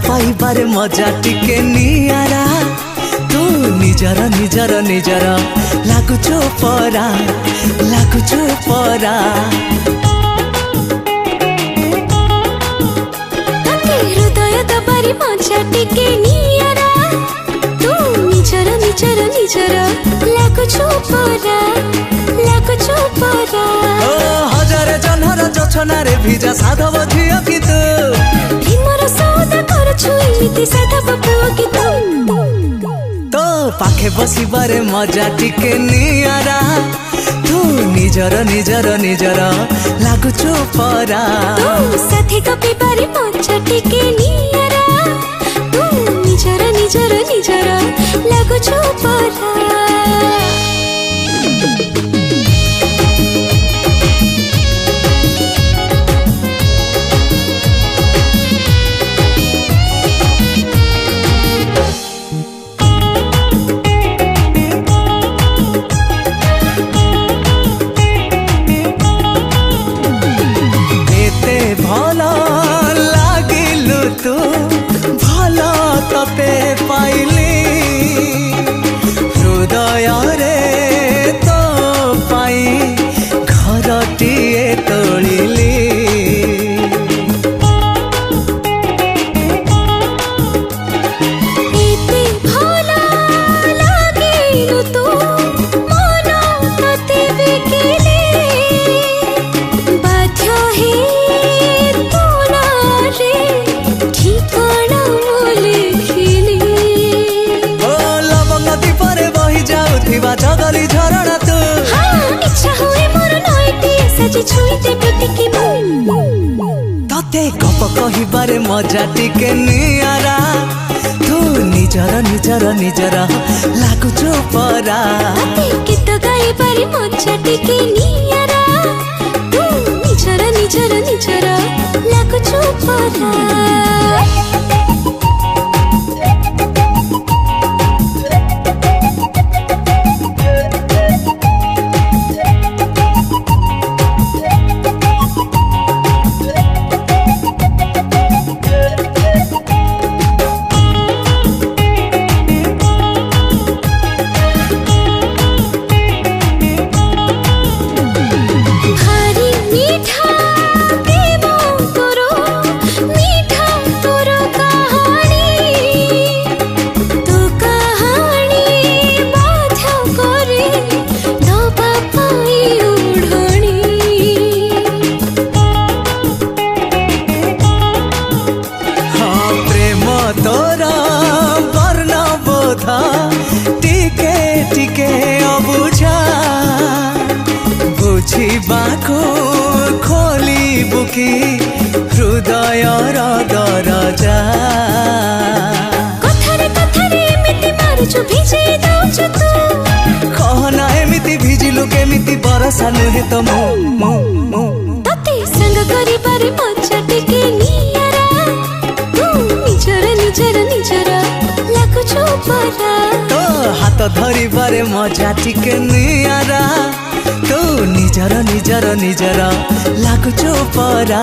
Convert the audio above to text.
पाइबारे मजा टिके नियारा तू निजर निजर निजर लागुचो परा हृदय दबारी मजा टिके नियारा तू निजर निजर निजर लागुचो परा ओ हजारे जनहर जोछनारे भिजा साधव झियो कि तू भीमर सौदा करछु इमिति साधव पुओ कि तू तो पाखे बसिबारे मजा टिके नियारा तू निजर निजर निजर लागुचो परा तू साथी गपिबारे मजा टिके नियारा तू निजर निजर निजर लागुचो परा तू भला तते पाइली हृदय रे तो पाई घरटीए तोलिली एते भला लागिलु तू मन तते बिकेले बाध्य हे तोला रे ठिकाना लिखिली ओ लवंग दीपरे बहि जाउथिबा जगली झरणा तू हाँ इच्छा हुए मोर नयटी सजी छुईते प्रतिकी तते गप कहिबारे मजा टिके नियारा तू निजर निजर निजर लागुचो परा तते गीत गाइबारे मजा टिके नियारा तू निजर निजर निजर लागुचो परा टिके टिके अबुझा बुझिबाको खोली बुकी हृदय दरजा कथारे कथारे एमिति मारुछु भिजे दउछु तू कहना एमिति भिजिलु केमिति बरसा नुहे त मो तते संग करिबारे मजा टिके नियारा तू निजर निजर निजर लागुचो परा तो हाथ धरिबारे मजा टिके नियारा तू निजर निजर निजर लागुचो परा।